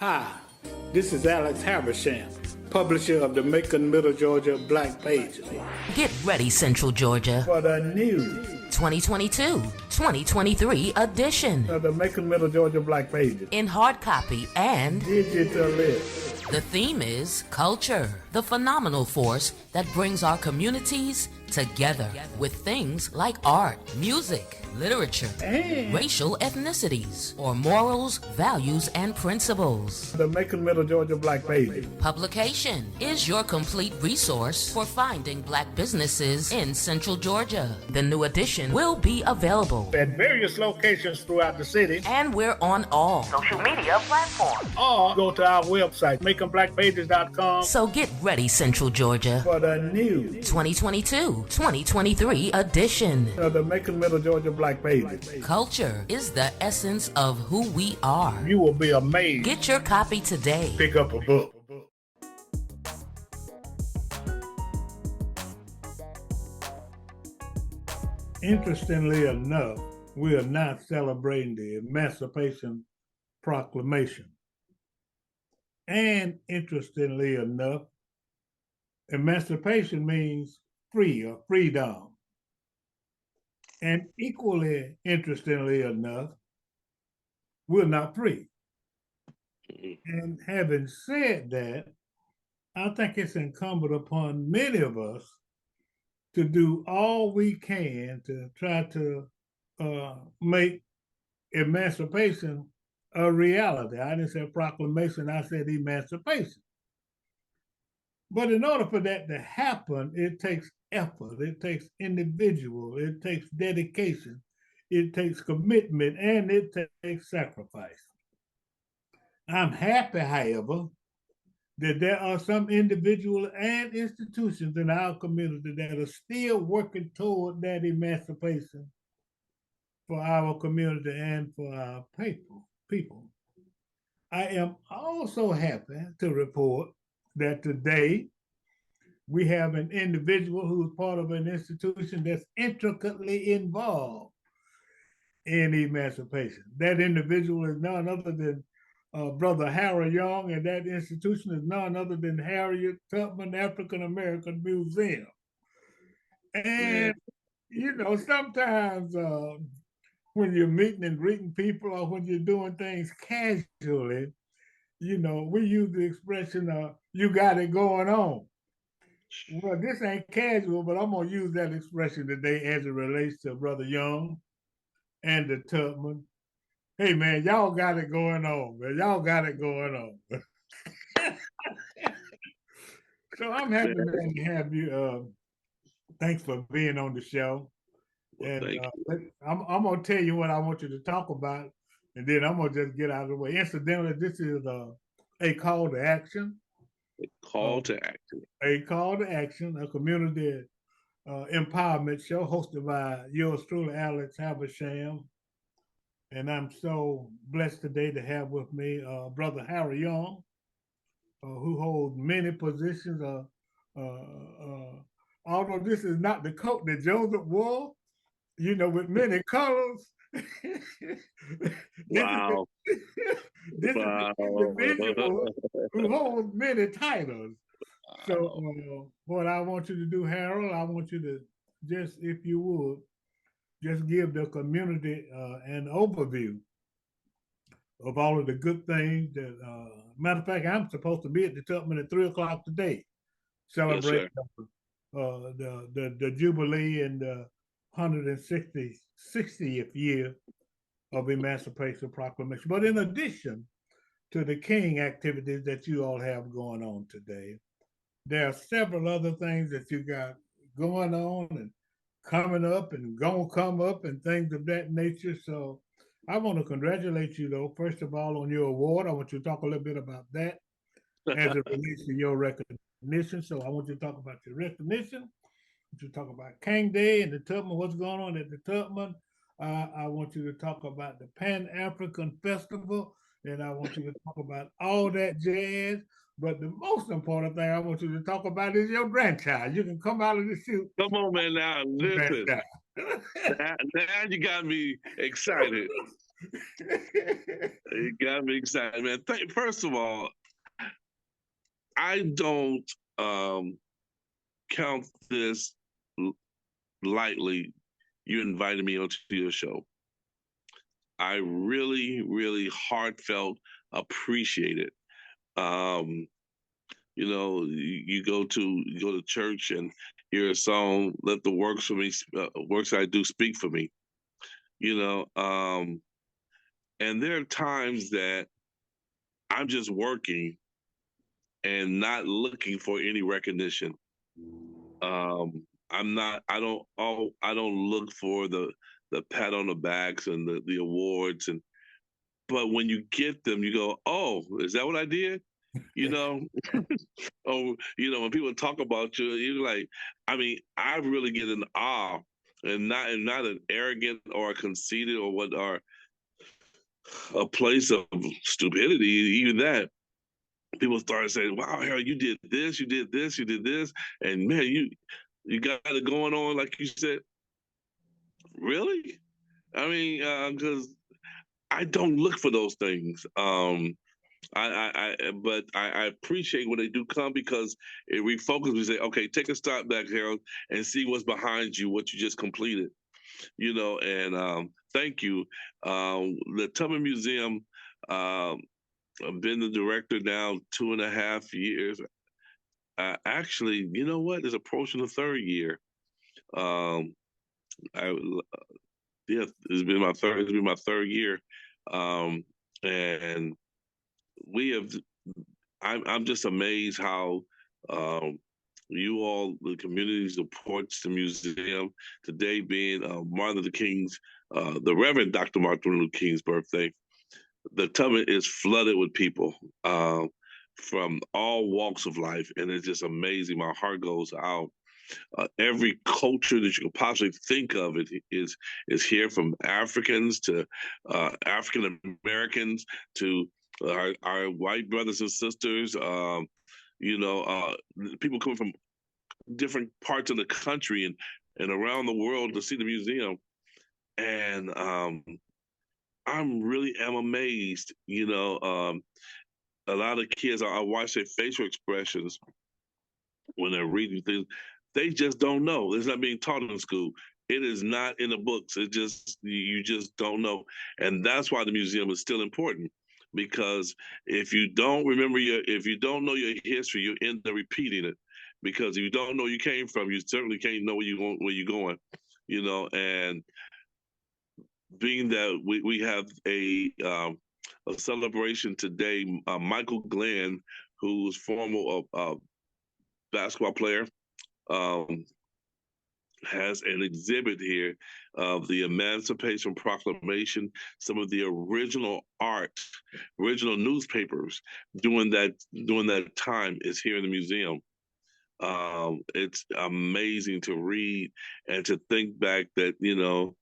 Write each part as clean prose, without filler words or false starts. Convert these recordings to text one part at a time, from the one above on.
Hi, this is Alex Habersham, publisher of the Macon, Middle Georgia Black Pages. Get ready, Central Georgia, For the new 2022-2023 edition of the Macon, Middle Georgia Black Pages in hard copy and digital lit. The theme is culture, the phenomenal force that brings our communities together with things like art, music, literature, And racial ethnicities, or morals, values, and principles. the Macon, Middle Georgia Black Pages. Publication is your complete resource for finding black businesses in Central Georgia. The new edition will be available At various locations throughout the city, and we're on all social media platforms. or go to our website, MaconBlackPages.com, So get ready, Central Georgia, for the new 2022-2023 edition. of the Macon, Middle Georgia Black Pages. Culture is the essence of who we are. You will be amazed. Get your copy today. Pick up a book. Interestingly enough, we are not celebrating the Emancipation Proclamation. And interestingly enough, emancipation means free or freedom. And equally interestingly enough, we're not free. And having said that, I think it's incumbent upon many of us to do all we can to try to make emancipation a reality. I didn't say proclamation, I said emancipation. But in order for that to happen, it takes effort, it takes individual, it takes dedication, it takes commitment, and it takes sacrifice. I'm happy, however, that there are some individuals and institutions in our community that are still working toward that emancipation for our community and for our people. I am also happy to report that today we have an individual who's part of an institution that's intricately involved in emancipation. That individual is none other than Brother Harry Young, and that institution is none other than Harriet Tubman African American Museum. And, you know, sometimes when you're meeting and greeting people or when you're doing things casually, you know, we use the expression, you got it going on. Well, this ain't casual, but I'm going to use that expression today as it relates to Brother Young and the Tubman. Hey, man, y'all got it going on, man. Y'all got it going on. So I'm happy to have you. Thanks for being on the show. Well, And I'm going to tell you what I want you to talk about, and then I'm going to just get out of the way. Incidentally, this is a call to action. A call to action. A call to action, a community empowerment show hosted by yours truly, Alex Habersham. And I'm so blessed today to have with me Brother Harry Young, who holds many positions. Although this is not the coat that Joseph wore, you know, with many colors. Wow. This is an individual who holds many titles. So what I want you to do, Harold, I want you to just, if you would, just give the community an overview of all of the good things that, matter of fact, I'm supposed to be at the Tubman at 3:00 today, celebrating the Jubilee and the 160th year of Emancipation Proclamation. But in addition to the King activities that you all have going on today, there are several other things that you got going on and coming up and gonna come up and things of that nature. So I want to congratulate you, though, first of all, on your award. I want you to talk a little bit about that as it relates to your recognition. So I want you to talk about your recognition. I want you to talk about King Day and the Tubman, what's going on at the Tubman. I want you to talk about the Pan-African Festival, and I want you to talk about all that jazz. But the most important thing I want you to talk about is your grandchild. You can come out of the chute. Come on, man, now, listen. now you got me excited. It got me excited, man. First of all, I don't count this lightly. You invited me onto your show. I really, really heartfelt appreciate it. Um, you go to church and hear a song, let the works for me, works I do speak for me. You know, and there are times that I'm just working and not looking for any recognition. I'm not. I don't. I don't look for the pat on the backs and the awards. And but when you get them, you go, "Oh, is that what I did?" You know. Oh, when people talk about you, you're like, I mean, I really get an awe, and not an arrogant or a conceited or what are a place of stupidity. Even that people started saying, "Wow, Harold, you did this, you did this, you did this," and man, you got it going on, like you said. Really? I mean, because I don't look for those things. But I appreciate when they do come because it refocuses. We say, okay, take a step back, Harold, and see what's behind you, what you just completed. And thank you. The Tubman Museum. I've been the director now 2.5 years. Actually, you know what? It's approaching the third year. Um, I yeah, it's been my third. It's been my third year, and we have. I'm just amazed how um, you all, the community, supports the museum. Today being Martin Luther King's, the Reverend Dr. Martin Luther King's birthday, the Tubman is flooded with people from all walks of life, and it's just amazing. My heart goes out. Every culture that you could possibly think of is here, from Africans to African Americans to our white brothers and sisters. People coming from different parts of the country and around the world to see the museum, and I'm really am amazed. A lot of kids, I watch their facial expressions when they're reading things. They just don't know. It's not being taught in school. It is not in the books. It just you just don't know, and that's why the museum is still important. Because if you don't know your history, you end up repeating it. Because if you don't know where you came from, you certainly can't know where you're going. And being that we have a celebration today, Michael Glenn, who's former basketball player, um, has an exhibit here of the Emancipation Proclamation, some of the original art, original newspapers during that time is here in the museum. It's amazing to read and to think back that when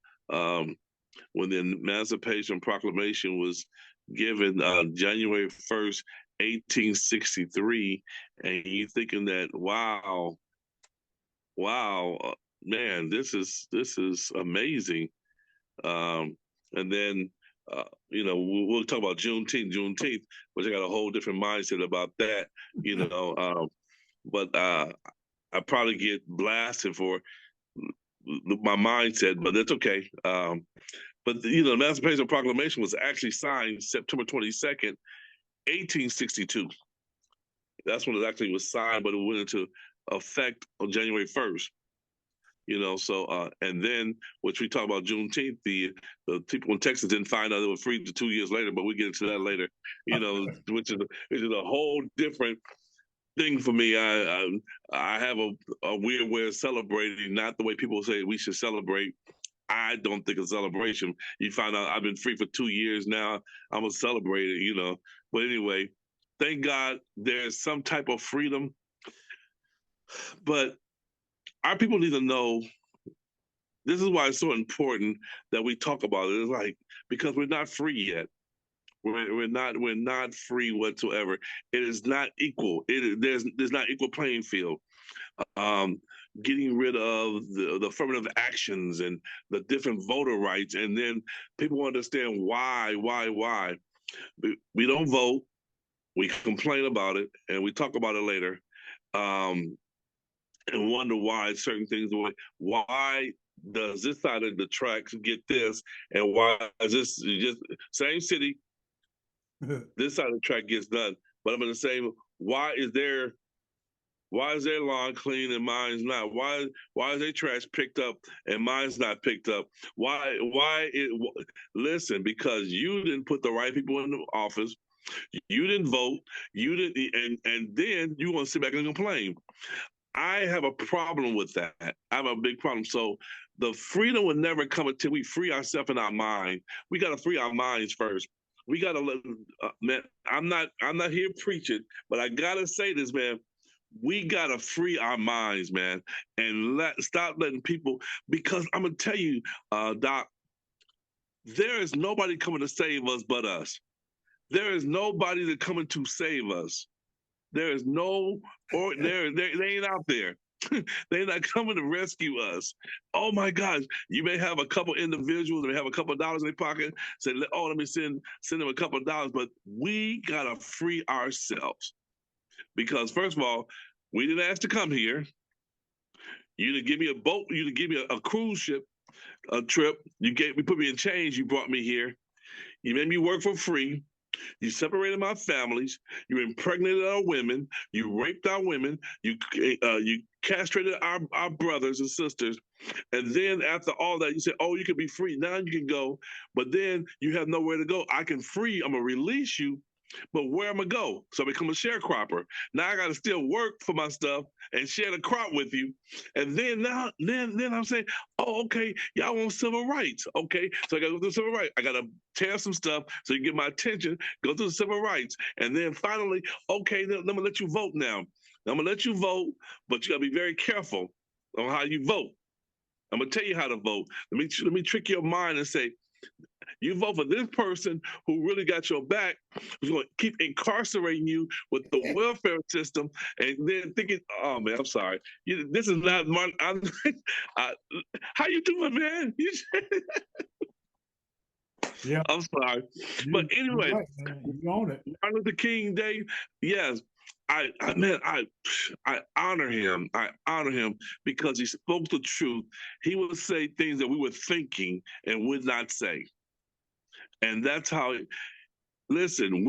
the Emancipation Proclamation was given January 1st, 1863, and you thinking that wow, man, this is amazing. Um, and then we'll talk about Juneteenth, which I got a whole different mindset about that. But I probably get blasted for my mindset, but that's okay. But the Emancipation Proclamation was actually signed September 22nd, 1862. That's when it actually was signed, but it went into effect on January 1st. And then, which we talk about Juneteenth, the people in Texas didn't find out they were free until 2 years later, but we get into that later. Which is a whole different thing for me. I have a weird way of celebrating, not the way people say we should celebrate. I don't think it's a celebration. You find out I've been free for 2 years now. I'm gonna celebrate it. But anyway, thank God there's some type of freedom. But our people need to know, this is why it's so important that we talk about it. It's like, because we're not free yet. We're not free whatsoever. It is not equal. There's not equal playing field. getting rid of the affirmative actions and the different voter rights, and then people understand why. We don't vote. We complain about it, and we talk about it later, and wonder why certain things. Why does this side of the tracks get this, and why is this just same city? This side of the track gets done, but I'm going to say, why is their lawn clean and mine's not? Why is their trash picked up and mine's not picked up? Listen, because you didn't put the right people in the office. You didn't vote. You didn't, and then you want to sit back and complain. I have a problem with that. I have a big problem. So the freedom will never come until we free ourselves in our mind. We got to free our minds first. We got to let, man. I'm not here preaching, but I gotta say this, man. We gotta free our minds, man, and stop letting people. Because I'm gonna tell you, Doc, there is nobody coming to save us but us. There is nobody that coming to save us. There is no, or they ain't out there. They're not coming to rescue us. Oh my gosh! You may have a couple individuals, they have a couple of dollars in their pocket. Say, "Oh, let me send them a couple of dollars." But we gotta free ourselves because, first of all, we didn't ask to come here. You didn't give me a boat. You didn't give me a cruise ship, a trip. You put me in chains. You brought me here. You made me work for free. You separated my families. You impregnated our women. You raped our women. You castrated our brothers and sisters. And then after all that, you say, "Oh, you can be free. Now you can go." But then you have nowhere to go. I'm gonna release you, but where am I go? So I become a sharecropper. Now I got to still work for my stuff and share the crop with you. And then then I'm saying, "Oh, okay, y'all want civil rights. Okay, so I got to go through civil rights. I got to tear some stuff so you get my attention, go through the civil rights. And then finally, okay, then I'm going to let you vote now. I'm going to let you vote, but you got to be very careful on how you vote. I'm going to tell you how to vote. Let me trick your mind and say, you vote for this person who really got your back, who's going to keep incarcerating you with the welfare system, and then thinking, "Oh man, I'm sorry, this is not my." How you doing, man? Yeah, I'm sorry, but anyway, right, you own it. Martin Luther King Day, yes. I honor him. I honor him because he spoke the truth. He would say things that we were thinking and would not say. And that's how, listen,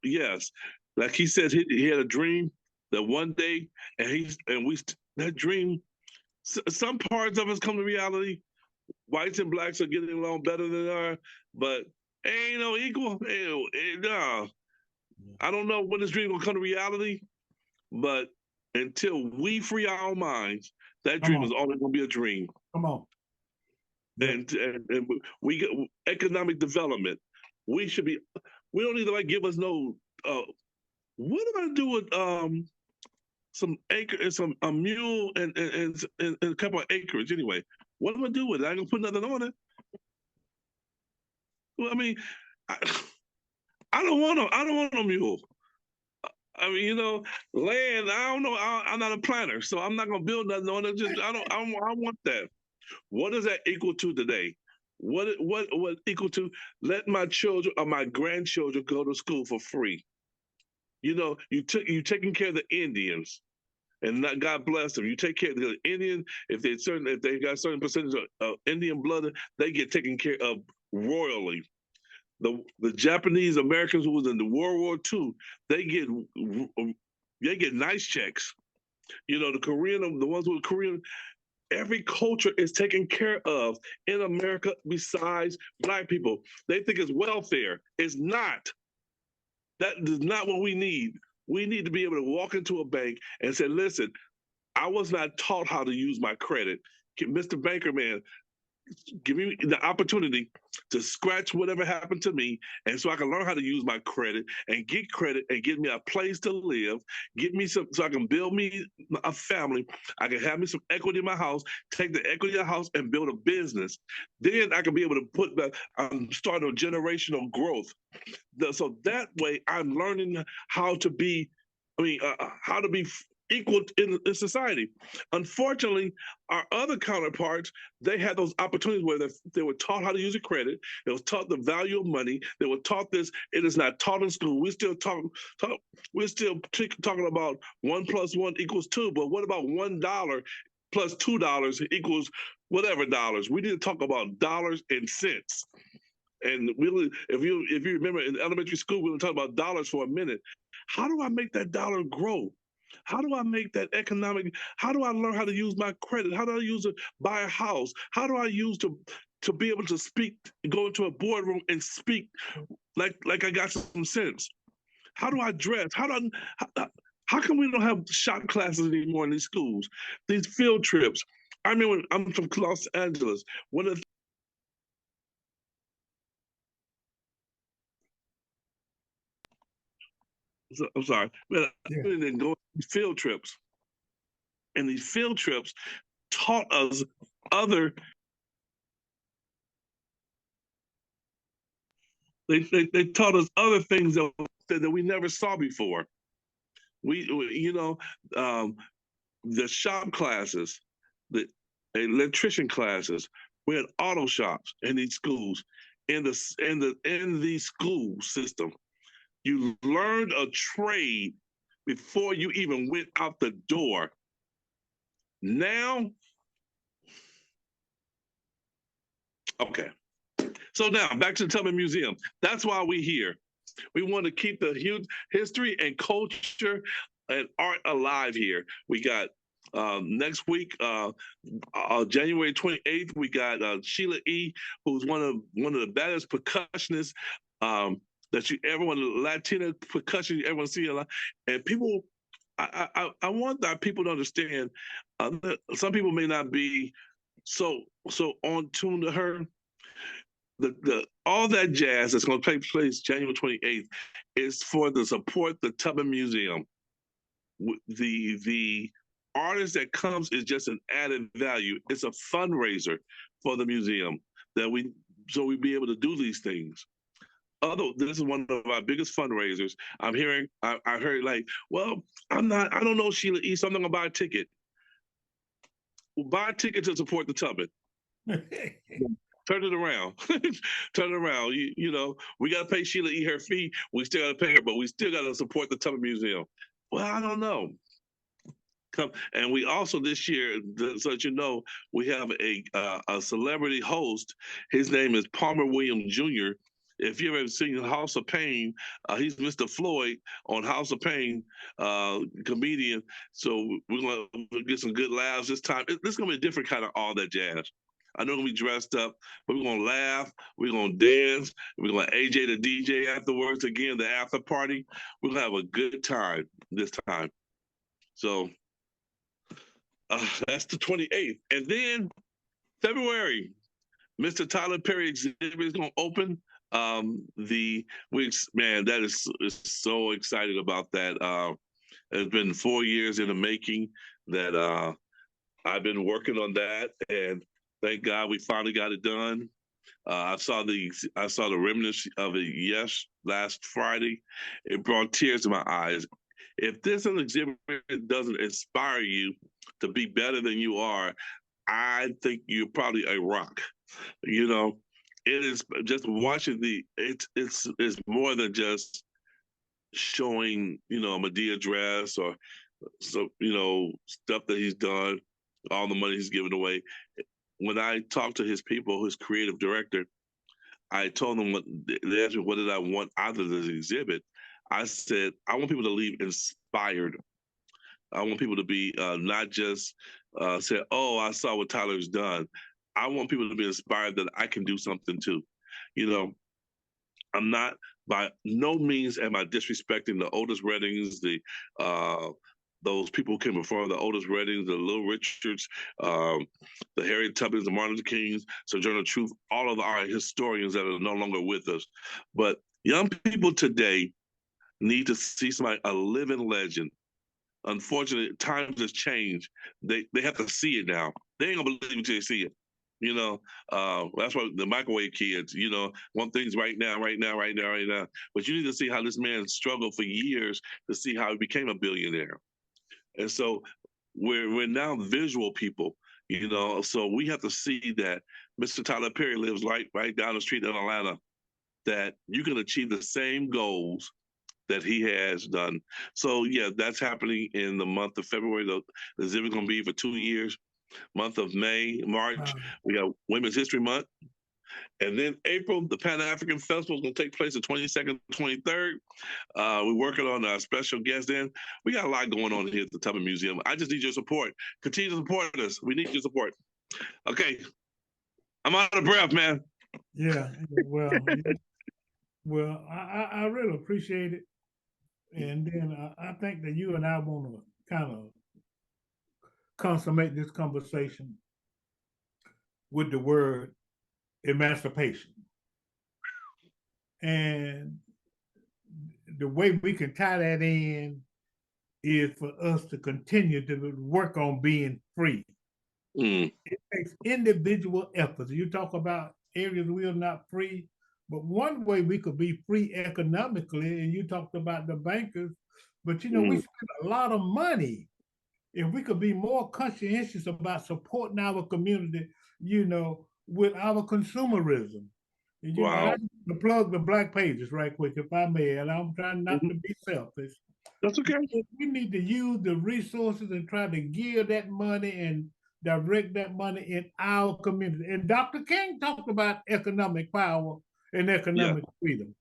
yes, like he said, he had a dream that one day, that dream, some parts of us come to reality. Whites and blacks are getting along better than they are, but ain't no equal. No. I don't know when this dream will come to reality, but until we free our minds, that dream is always going to be a dream. Come on. Yep. And we get economic development. We don't need to like give us no. What am I do with some acre and some a mule and a couple of acres anyway? What am I do with it? I ain't gonna put nothing on it. Well, I mean, I don't want a mule. I mean, land. I don't know. I'm not a planner, so I'm not gonna build nothing on it. I want that. What does that equal to today? What equal to let my children or my grandchildren go to school for free? You taking care of the Indians, and not, God bless them. You take care of the Indian. If they got a certain percentage of Indian blood, they get taken care of royally. The Japanese Americans who was in the World War II, they get nice checks. The Korean, the ones with Korean, every culture is taken care of in America besides Black people. They think it's welfare. It's not. That is not what we need. We need to be able to walk into a bank and say, "Listen, I was not taught how to use my credit. Mr. Banker, man, give me the opportunity to scratch whatever happened to me, and so I can learn how to use my credit and get credit and give me a place to live, get me some, so I can build me a family. I can have me some equity in my house, take the equity of the house and build a business. Then I can be able to start a generational growth. So that way I'm learning how to be, how to be equal in society. Unfortunately, our other counterparts, they had those opportunities where they were taught how to use a credit. They were taught the value of money. They were taught this. It is not taught in school. We're still talking about 1+1=2. But what about $1 plus $2 equals whatever dollars? We need to talk about dollars and cents. And really, if you remember in elementary school, we were talking about dollars for a minute. How do I make that dollar grow? How do I make that economic? How do I learn how to use my credit? How do I use it buy a house? How do I use to be able to speak, go into a boardroom and speak like I got some sense? How do I dress? How come we don't have shop classes anymore in these schools? These field trips. I remember I'm from Los Angeles. One of the I'm sorry, but Yeah. then go field trips, and these field trips taught us other. They taught us other things that we never saw before. You know, the shop classes, the electrician classes. We had auto shops in these schools, in the school system. You learned a trade before you even went out the door. Now, okay. So now back to the Tubman Museum. That's why we're here. We want to keep the huge history and culture and art alive here. We got next week, January 28th, we got Sheila E., who's one of the baddest percussionists that you ever want, Latina percussion you ever want to see a lot. And people, I want our people to understand. Some people may not be so on tune to her. The all that jazz that's going to take place January 28th is for the support the Tubman Museum. The artist that comes is just an added value. It's a fundraiser for the museum that we be able to do these things. Although this is one of our biggest fundraisers, I'm hearing I heard like, well, I don't know Sheila E., so I'm not gonna buy a ticket. Well, buy a ticket to support the Tubman. Turn it around. Turn it around. You know, we got to pay Sheila E. her fee. We still got to pay her, but we still got to support the Tubman Museum. Well, I don't know. And we also this year, so that you know, we have a celebrity host. His name is Palmer Williams Jr. If you've ever seen House of Pain, he's Mr. Floyd on House of Pain, comedian. So we're going to get some good laughs this time. This is going to be a different kind of all that jazz. I know we're gonna be dressed up, but we're gonna laugh, we're gonna dance, we're gonna AJ the DJ afterwards, again, the after party. We're gonna have a good time this time. So that's the 28th. And then February, Mr. Tyler Perry exhibit is gonna open. That is so excited about that. It's been 4 years in the making that I've been working on that, and thank God we finally got it done. I saw the remnants of it last Friday. It brought tears to my eyes. If this exhibit doesn't inspire you to be better than you are, I think you're probably a rock. You know, it is just watching it's more than just showing, you know, a Medea dress or stuff that he's done, all the money he's given away. When I talked to his people, his creative director, I told them they asked me what did I want out of this exhibit. I said I want people to leave inspired. I want people to be not just say, "Oh, I saw what Tyler's done." I want people to be inspired that I can do something too. You know, I'm not by no means am I disrespecting the Otis Reddings, those people who came before, the Otis Reddings, the Little Richards, the Harriet Tubmans, the Martin Luther Kings, Sojourner Truth, all of our historians that are no longer with us. But young people today need to see a living legend. Unfortunately, times has changed. They have to see it now. They ain't gonna believe it until they see it. You know, that's why the microwave kids, you know, want things right now. But you need to see how this man struggled for years to see how he became a billionaire. And so we're now visual people, so we have to see that Mr. Tyler Perry lives right down the street in Atlanta, that you can achieve the same goals that he has done. So yeah, that's happening in the month of February. The exhibit's going to be for 2 years. Month of May, March, we have Women's History Month. And then April, the Pan African Festival is going to take place the 22nd, 23rd. We're working on a special guest then. We got a lot going on here at the Tubman Museum. I just need your support. Continue to support us. We need your support. Okay. I'm out of breath, man. Yeah. Well, I really appreciate it. And then I think that you and I want to kind of consummate this conversation with the word emancipation. And the way we can tie that in is for us to continue to work on being free. It takes individual efforts. You talk about areas we are not free, but one way we could be free economically, and you talked about the bankers, but we spend a lot of money. If we could be more conscientious about supporting our community, with our consumerism. Wow. To plug the Black Pages right quick, if I may, and I'm trying not to be selfish. That's okay. We need to use the resources and try to give that money and direct that money in our community. And Dr. King talked about economic power and economic freedom.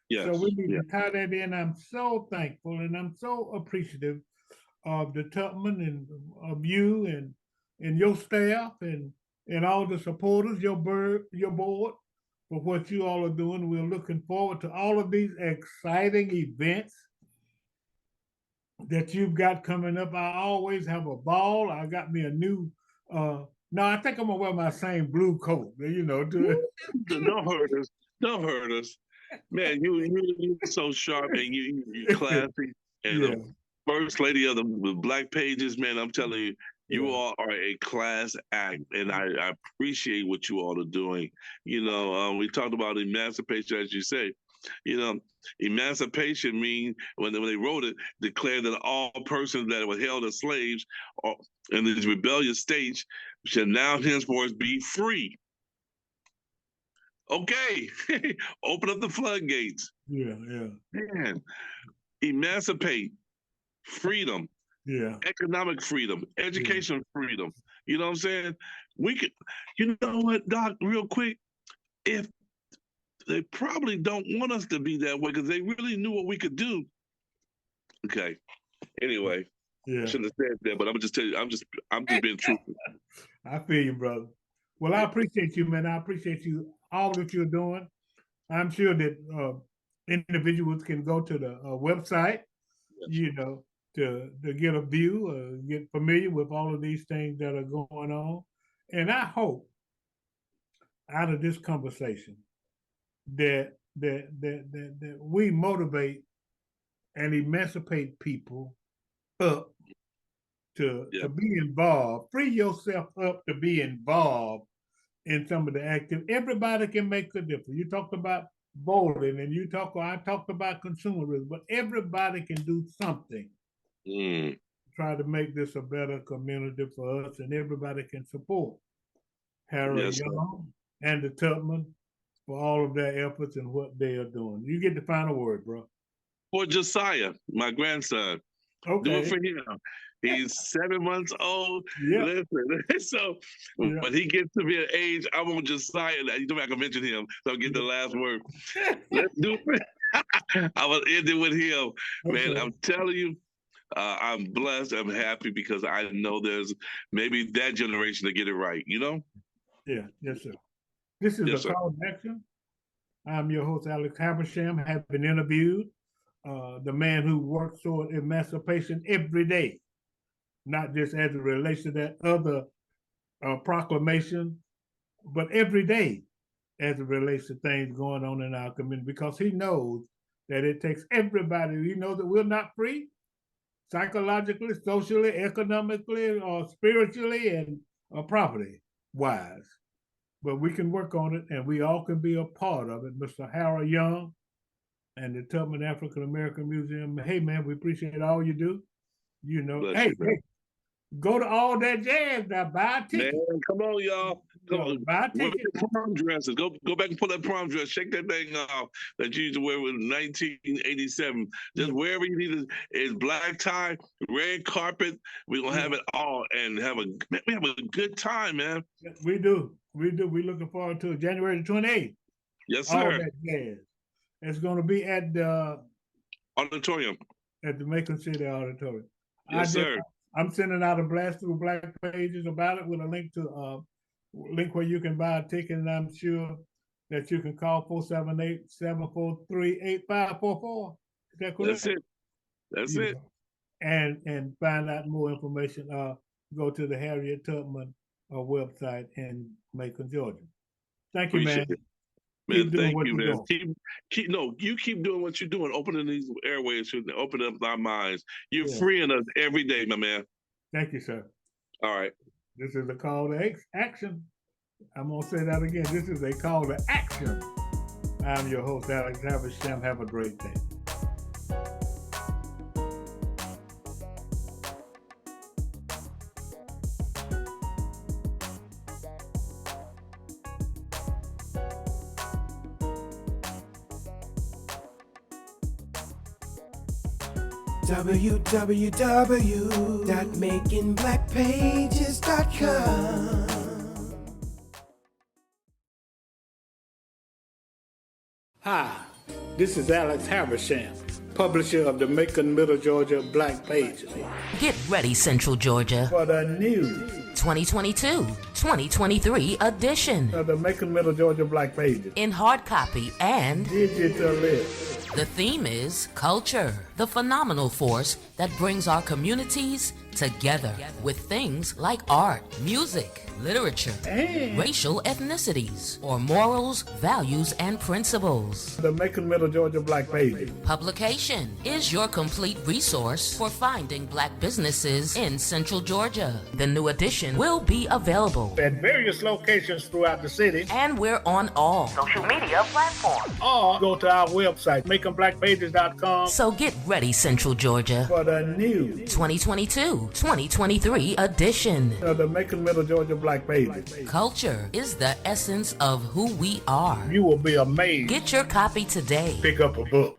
Yes. So we need to tie that in. I'm so thankful and I'm so appreciative of the Tubman and of you and your staff and all the supporters, your board, for what you all are doing. We're looking forward to all of these exciting events that you've got coming up. I always have a ball. I got me a new no, I think I'm gonna wear my same blue coat, Don't hurt us. Don't hurt us. Man, you're so sharp and you classy. And the first lady of the Black Pages, man, I'm telling you, you all are a class act, and I appreciate what you all are doing. We talked about emancipation, as you say. Emancipation means when they wrote it, declared that all persons that were held as slaves or in these rebellious states shall now henceforth be free. Okay, open up the floodgates. Man, emancipate, freedom, economic freedom, education freedom. You know what I'm saying? We could, you know what, Doc, real quick, if they probably don't want us to be that way because they really knew what we could do. Okay. Anyway, I shouldn't have said that, but I'm gonna just tell you, I'm just being truthful. I feel you, brother. Well, I appreciate you, man. I appreciate you, all that you're doing. I'm sure that individuals can go to the website, to get a view, get familiar with all of these things that are going on. And I hope out of this conversation that we motivate and emancipate people up to be involved. Free yourself up to be involved in some of the active. Everybody can make a difference. You talked about voting, and I talked about consumerism, but everybody can do something. Try to make this a better community for us, and everybody can support Harold Young and the Tubman for all of their efforts and what they are doing. You get the final word, bro. For Josiah, my grandson. Okay. Do it for him. He's 7 months old. Listen, so when he gets to be an age, I want Josiah. You know, I can mention him, so I'll get the last word. Let's do it. I will end it with him. Okay. Man, I'm telling you, I'm blessed. I'm happy because I know there's maybe that generation to get it right, Yeah, yes, sir. This is a call to action. I'm your host, Alex Habersham, have been interviewed the man who works toward emancipation every day, not just as it relates to that other proclamation, but every day as it relates to things going on in our community, because he knows that it takes everybody. He knows that we're not free psychologically, socially, economically, or spiritually, and property wise. But we can work on it, and we all can be a part of it. Mr. Harold Young and the Tubman African American Museum. Hey, man, we appreciate all you do. You know, Bless hey, you, man. go to All That Jazz now, buy a ticket. Man, come on, y'all. Come on. Buy a Wear ticket. your prom dresses. Go back and pull that prom dress. Shake that thing off that you used to wear in 1987. Just wherever you need it. It's black tie, red carpet. We're gonna have it all and we have a good time, man. We do. We looking forward to it. January the 28th. Yes, All sir. That Jazz. It's gonna be at the Auditorium. at the Macon City Auditorium. Yes, sir. I'm sending out a blast through Black Pages about it with a link to link where you can buy a ticket, and I'm sure that you can call 478-743-8544. Is that correct? That's it. That's it. And find out more information. Go to the Harriet Tubman website in Macon, Georgia. Thank you, Appreciate man. it. Man, Keep doing thank what you, you're man. doing. You keep doing what you're doing, opening these airways, opening up our minds. You're Yeah. freeing us every day, my man. Thank you, sir. All right. This is a call to action. I'm going to say that again. This is a call to action. I'm your host, Alex Haversham. Have a great day. www.makingblackpages.com. Hi, this is Alex Haversham, publisher of the Macon, Middle Georgia Black Pages. Get ready, Central Georgia. For the new 2022-2023 edition. of the Macon, Middle Georgia Black Pages. In hard copy and Digitally. the theme is culture, the phenomenal force that brings our communities together with things like art, music, literature, And racial ethnicities, or morals, values, and principles. the Macon, Middle Georgia Black Pages. Publication is your complete resource for finding black businesses in Central Georgia. The new edition will be available, At various locations throughout the city. and we're on all social media platforms. Or go to our website, MaconBlackPages.com, So get ready, Central Georgia. for the new 2022-2023 edition. of the Macon, Middle Georgia Black Pages. Culture is the essence of who we are. You will be amazed. Get your copy today. Pick up a book.